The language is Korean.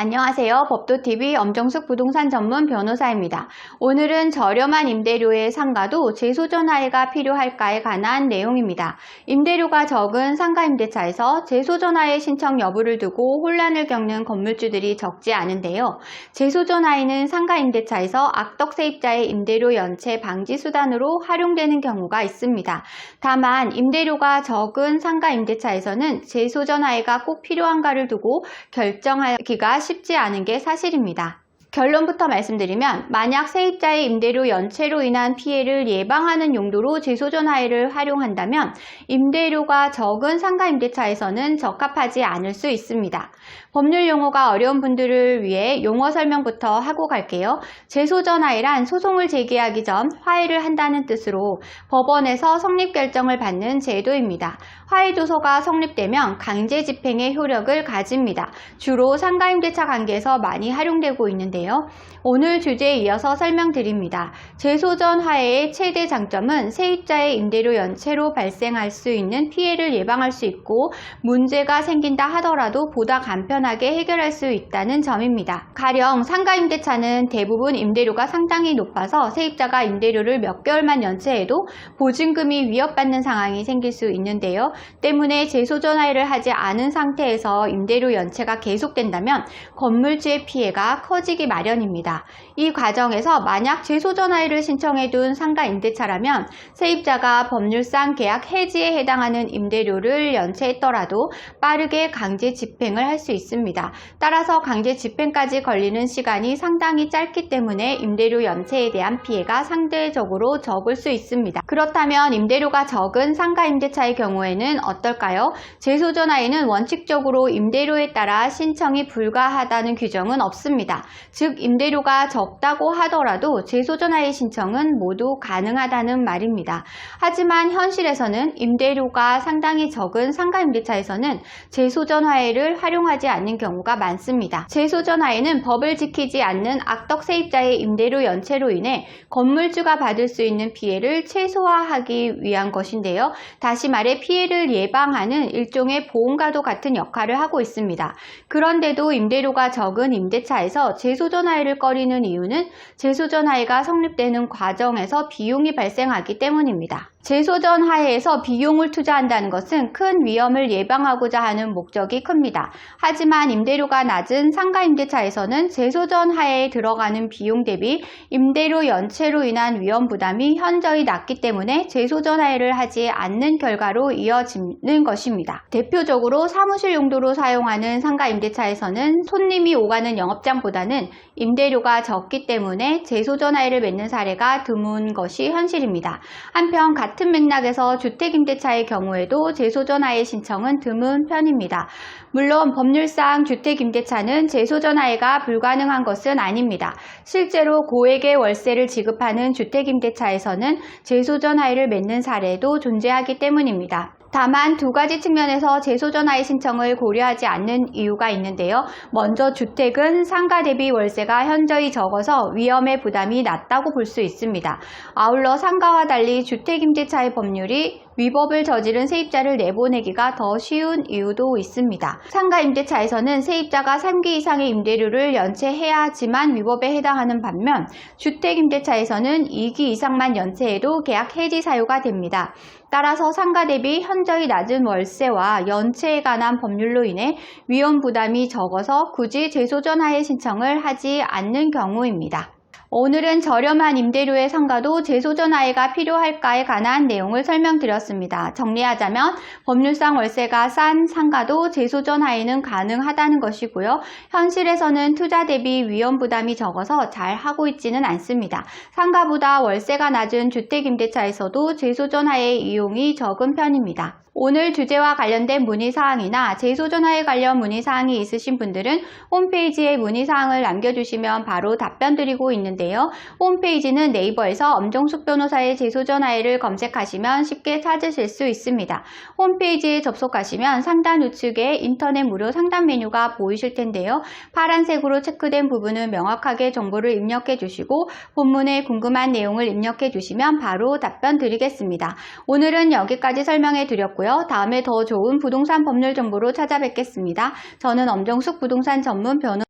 안녕하세요. 법도TV 엄정숙 부동산 전문 변호사입니다. 오늘은 저렴한 임대료의 상가도 재소전화해가 필요할까에 관한 내용입니다. 임대료가 적은 상가임대차에서 재소전화해 신청 여부를 두고 혼란을 겪는 건물주들이 적지 않은데요. 재소전화해는 상가임대차에서 악덕 세입자의 임대료 연체 방지 수단으로 활용되는 경우가 있습니다. 다만 임대료가 적은 상가임대차에서는 재소전화해가 꼭 필요한가를 두고 결정하기가 쉽지 않은 게 사실입니다. 결론부터 말씀드리면 만약 세입자의 임대료 연체로 인한 피해를 예방하는 용도로 재소전화해를 활용한다면 임대료가 적은 상가임대차에서는 적합하지 않을 수 있습니다. 법률 용어가 어려운 분들을 위해 용어 설명부터 하고 갈게요. 재소전화해란 소송을 제기하기 전 화해를 한다는 뜻으로 법원에서 성립 결정을 받는 제도입니다. 화해조서가 성립되면 강제 집행의 효력을 가집니다. 주로 상가임대차 관계에서 많이 활용되고 있는데요. 오늘 주제에 이어서 설명드립니다. 재소전화해의 최대 장점은 세입자의 임대료 연체로 발생할 수 있는 피해를 예방할 수 있고 문제가 생긴다 하더라도 보다 간편하게 해결할 수 있다는 점입니다. 가령 상가임대차는 대부분 임대료가 상당히 높아서 세입자가 임대료를 몇 개월만 연체해도 보증금이 위협받는 상황이 생길 수 있는데요. 때문에 재소전화해를 하지 않은 상태에서 임대료 연체가 계속된다면 건물주의 피해가 커지기 마련입니다. 이 과정에서 만약 재소전화해를 신청해둔 상가임대차라면 세입자가 법률상 계약 해지에 해당하는 임대료를 연체했더라도 빠르게 강제 집행을 할 수 있습니다. 따라서 강제 집행까지 걸리는 시간이 상당히 짧기 때문에 임대료 연체에 대한 피해가 상대적으로 적을 수 있습니다. 그렇다면 임대료가 적은 상가임대차의 경우에는 어떨까요? 재소전화해는 원칙적으로 임대료에 따라 신청이 불가하다는 규정은 없습니다. 즉 임대료가 적다고 하더라도 재소전화해 신청은 모두 가능하다는 말입니다. 하지만 현실에서는 임대료가 상당히 적은 상가임대차에서는 재소전화해를 활용하지 않는 경우가 많습니다. 재소전화해는 법을 지키지 않는 악덕 세입자의 임대료 연체로 인해 건물주가 받을 수 있는 피해를 최소화하기 위한 것인데요. 다시 말해 피해를 예방하는 일종의 보험과도 같은 역할을 하고 있습니다. 그런데도 임대료가 적은 임대차에서 재소전화해를 꺼리는 이유는 재소전화해가 성립되는 과정에서 비용이 발생하기 때문입니다. 재소전화해에서 비용을 투자한다는 것은 큰 위험을 예방하고자 하는 목적이 큽니다. 하지만 임대료가 낮은 상가임대차에서는 재소전화해에 들어가는 비용 대비 임대료 연체로 인한 위험 부담이 현저히 낮기 때문에 재소전화해를 하지 않는 결과로 이어지는 것입니다. 대표적으로 사무실 용도로 사용하는 상가임대차에서는 손님이 오가는 영업장보다는 임대료가 적기 때문에 재소전화해를 맺는 사례가 드문 것이 현실입니다. 한편 같은 맥락에서 주택임대차의 경우에도 재소전화해 신청은 드문 편입니다. 물론 법률상 주택임대차는 재소전화해가 불가능한 것은 아닙니다. 실제로 고액의 월세를 지급하는 주택임대차에서는 재소전화해를 맺는 사례도 존재하기 때문입니다. 다만 두 가지 측면에서 재소전화해 신청을 고려하지 않는 이유가 있는데요. 먼저 주택은 상가 대비 월세가 현저히 적어서 위험의 부담이 낮다고 볼 수 있습니다. 아울러 상가와 달리 주택임대차의 법률이 위법을 저지른 세입자를 내보내기가 더 쉬운 이유도 있습니다. 상가임대차에서는 세입자가 3기 이상의 임대료를 연체해야 하지만 위법에 해당하는 반면 주택임대차에서는 2기 이상만 연체해도 계약 해지 사유가 됩니다. 따라서 상가 대비 현저히 낮은 월세와 연체에 관한 법률로 인해 위험 부담이 적어서 굳이 재소전화해 신청을 하지 않는 경우입니다. 오늘은 저렴한 임대료의 상가도 재소전화해가 필요할까에 관한 내용을 설명드렸습니다. 정리하자면 법률상 월세가 싼 상가도 재소전화해는 가능하다는 것이고요. 현실에서는 투자 대비 위험 부담이 적어서 잘 하고 있지는 않습니다. 상가보다 월세가 낮은 주택임대차에서도 재소전화해 이용이 적은 편입니다. 오늘 주제와 관련된 문의사항이나 재소전화해 관련 문의사항이 있으신 분들은 홈페이지에 문의사항을 남겨주시면 바로 답변 드리고 있는데요. 홈페이지는 네이버에서 엄정숙 변호사의 재소전화해를 검색하시면 쉽게 찾으실 수 있습니다. 홈페이지에 접속하시면 상단 우측에 인터넷 무료 상담 메뉴가 보이실 텐데요. 파란색으로 체크된 부분은 명확하게 정보를 입력해 주시고 본문에 궁금한 내용을 입력해 주시면 바로 답변 드리겠습니다. 오늘은 여기까지 설명해 드렸고요. 다음에 더 좋은 부동산 법률 정보로 찾아뵙겠습니다. 저는 엄정숙 부동산 전문 변호사